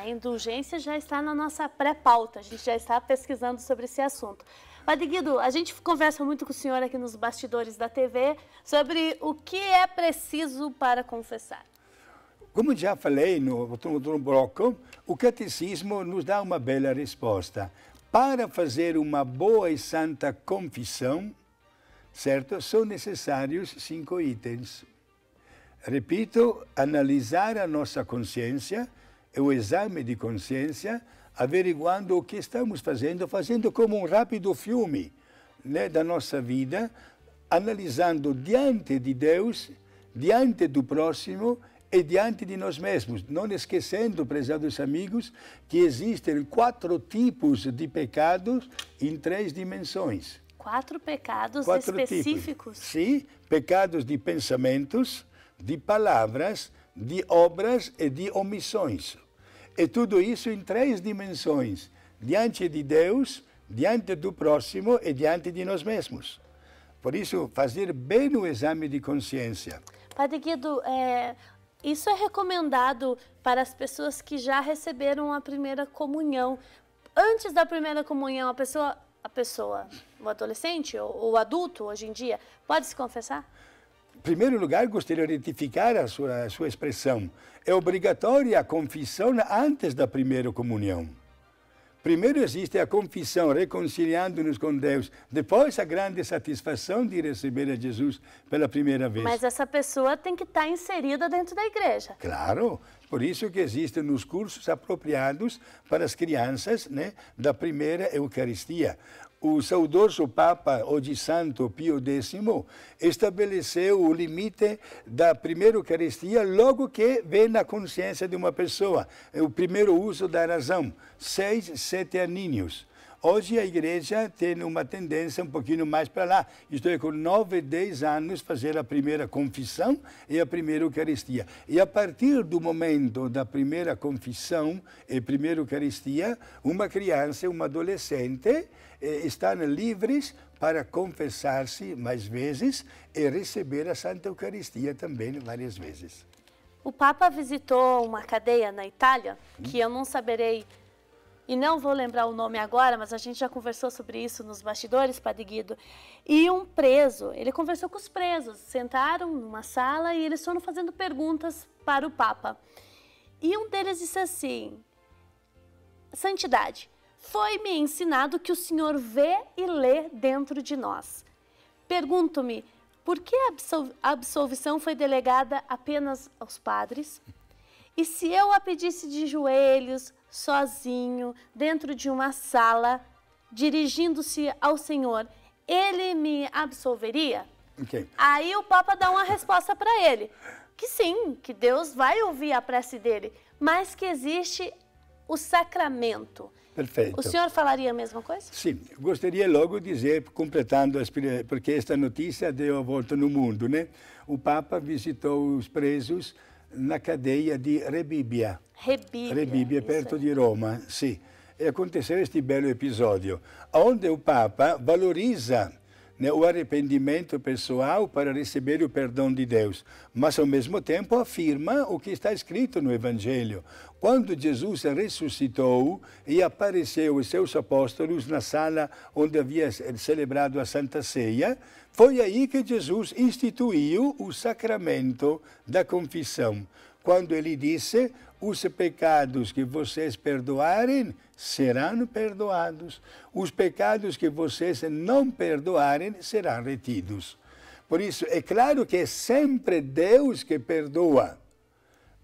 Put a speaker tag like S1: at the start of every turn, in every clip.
S1: A indulgência já está na nossa pré-pauta, a gente já está pesquisando sobre esse assunto. Padre Guido, a gente conversa muito com o senhor aqui nos bastidores da TV sobre o que é preciso para confessar.
S2: Como já falei no outro bloco, o catecismo nos dá uma bela resposta. Para fazer uma boa e santa confissão, certo, são necessários 5 itens. Repito, analisar a nossa consciência, o exame de consciência, averiguando o que estamos fazendo como um rápido filme, né, da nossa vida, analisando diante de Deus, diante do próximo e diante de nós mesmos. Não esquecendo, prezados amigos, que existem 4 tipos de pecados em 3 dimensões.
S1: 4 pecados
S2: 4
S1: específicos?
S2: Tipos. Sim, pecados de pensamentos, de palavras, de obras e de omissões. E tudo isso em 3 dimensões, diante de Deus, diante do próximo e diante de nós mesmos. Por isso, fazer bem o exame de consciência.
S1: Padre Guido, isso é recomendado para as pessoas que já receberam a primeira comunhão. Antes da primeira comunhão, o adolescente ou o adulto, hoje em dia, pode se confessar?
S2: Em primeiro lugar, gostaria de retificar a sua expressão. É obrigatória a confissão antes da primeira comunhão. Primeiro existe a confissão, reconciliando-nos com Deus. Depois, a grande satisfação de receber a Jesus pela primeira vez.
S1: Mas essa pessoa tem que estar inserida dentro da igreja.
S2: Claro, por isso que existem os cursos apropriados para as crianças, né, da primeira Eucaristia. O saudoso Papa, hoje Santo Pio X, estabeleceu o limite da primeira Eucaristia logo que vem na consciência de uma pessoa. É o primeiro uso da razão, 6, 7 aninhos. Hoje a igreja tem uma tendência um pouquinho mais para lá. Isto é, com 9, 10 anos, fazer a primeira confissão e a primeira Eucaristia. E a partir do momento da primeira confissão e primeira Eucaristia, uma criança, uma adolescente, estão livres para confessar-se mais vezes e receber a Santa Eucaristia também várias vezes.
S1: O Papa visitou uma cadeia na Itália, que eu não saberei e não vou lembrar o nome agora, mas a gente já conversou sobre isso nos bastidores, Padre Guido. E um preso, ele conversou com os presos, sentaram numa sala e eles foram fazendo perguntas para o Papa. E um deles disse assim: Santidade, foi-me ensinado que o Senhor vê e lê dentro de nós. Pergunto-me, por que a absolvição foi delegada apenas aos padres? E se eu a pedisse de joelhos, sozinho, dentro de uma sala, dirigindo-se ao Senhor, ele me absolveria?
S2: Okay.
S1: Aí o Papa dá uma resposta para ele, que sim, que Deus vai ouvir a prece dele, mas que existe o sacramento.
S2: Perfeito.
S1: O senhor falaria a mesma coisa?
S2: Sim, gostaria logo de dizer, completando, porque esta notícia deu a volta no mundo, né? O Papa visitou os presos na cadeia de Rebibbia. Rebibbia, perto de Roma, sim. E aconteceu este belo episódio, onde o Papa valoriza, né, o arrependimento pessoal para receber o perdão de Deus, mas ao mesmo tempo afirma o que está escrito no Evangelho. Quando Jesus ressuscitou e apareceu aos seus apóstolos na sala onde havia celebrado a Santa Ceia, foi aí que Jesus instituiu o sacramento da confissão, quando ele disse: os pecados que vocês perdoarem serão perdoados, os pecados que vocês não perdoarem serão retidos. Por isso, é claro que é sempre Deus que perdoa,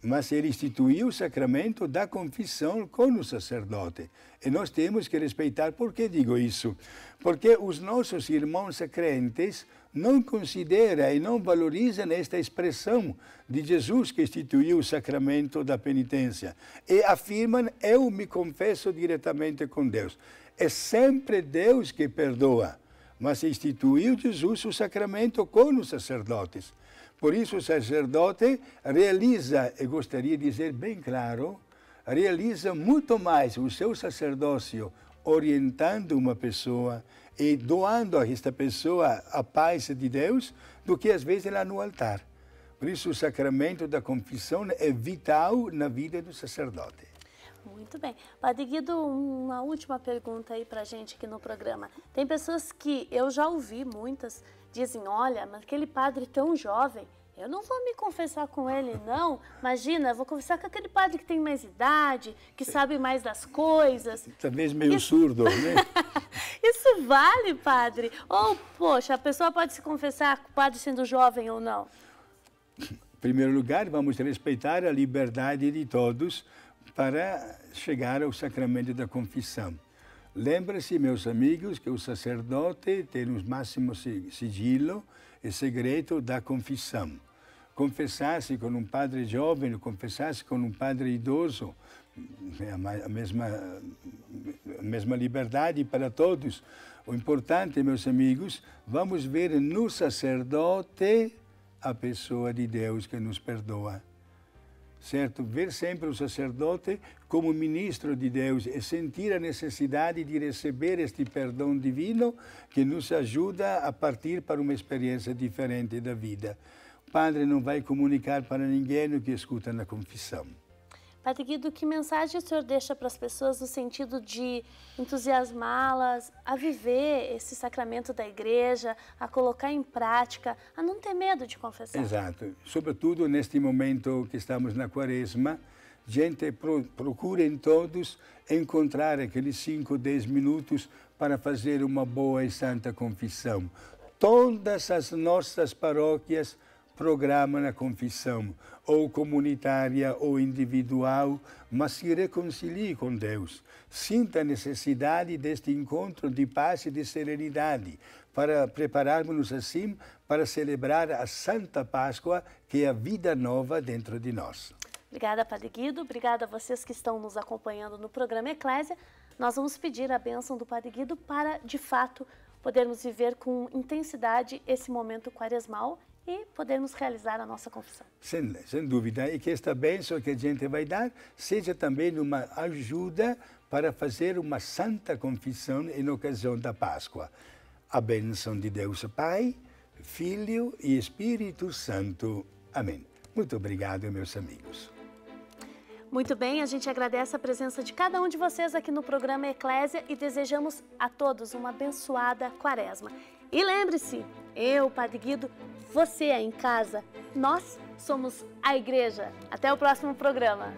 S2: mas ele instituiu o sacramento da confissão com o sacerdote. E nós temos que respeitar. Por que digo isso? Porque os nossos irmãos crentes não consideram e não valorizam esta expressão de Jesus que instituiu o sacramento da penitência. E afirmam: eu me confesso diretamente com Deus. É sempre Deus que perdoa, mas instituiu Jesus o sacramento com os sacerdotes. Por isso o sacerdote realiza, e gostaria de dizer bem claro, realiza muito mais o seu sacerdócio orientando uma pessoa e doando a esta pessoa a paz de Deus do que às vezes lá no altar. Por isso o sacramento da confissão é vital na vida do sacerdote.
S1: Muito bem. Padre Guido, uma última pergunta aí pra gente aqui no programa. Tem pessoas que eu já ouvi, muitas, dizem, olha, mas aquele padre tão jovem, eu não vou me confessar com ele, não. Imagina, eu vou confessar com aquele padre que tem mais idade, que sabe mais das coisas.
S2: Talvez meio surdo, né?
S1: Isso vale, padre? Ou, poxa, a pessoa pode se confessar com o padre sendo jovem ou não?
S2: Em primeiro lugar, vamos respeitar a liberdade de todos para chegar ao sacramento da confissão. Lembre-se, meus amigos, que o sacerdote tem o máximo sigilo e segredo da confissão. Confessar-se com um padre jovem, confessar-se com um padre idoso, é a mesma liberdade para todos. O importante, meus amigos, vamos ver no sacerdote a pessoa de Deus que nos perdoa. Certo? Ver sempre o sacerdote como ministro de Deus e sentir a necessidade de receber este perdão divino que nos ajuda a partir para uma experiência diferente da vida. O padre não vai comunicar para ninguém o que escuta na confissão.
S1: Padre Guido, que mensagem o senhor deixa para as pessoas no sentido de entusiasmá-las a viver esse sacramento da igreja, a colocar em prática, a não ter medo de confessar?
S2: Exato. Sobretudo neste momento que estamos na Quaresma, gente procurem todos encontrar aqueles 5, 10 minutos para fazer uma boa e santa confissão. Todas as nossas paróquias programam a confissão, ou comunitária ou individual, mas se reconcilie com Deus. Sinta a necessidade deste encontro de paz e de serenidade, para prepararmos-nos assim para celebrar a Santa Páscoa, que é a vida nova dentro de nós.
S1: Obrigada, Padre Guido. Obrigada a vocês que estão nos acompanhando no programa Eclésia. Nós vamos pedir a bênção do Padre Guido para, de fato, podermos viver com intensidade esse momento quaresmal e podermos realizar a nossa confissão.
S2: Sem dúvida. E que esta bênção que a gente vai dar seja também uma ajuda para fazer uma santa confissão em ocasião da Páscoa. A bênção de Deus Pai, Filho e Espírito Santo. Amém. Muito obrigado, meus amigos.
S1: Muito bem, a gente agradece a presença de cada um de vocês aqui no programa Eclésia e desejamos a todos uma abençoada Quaresma. E lembre-se, eu, Padre Guido, você aí em casa, nós somos a Igreja. Até o próximo programa.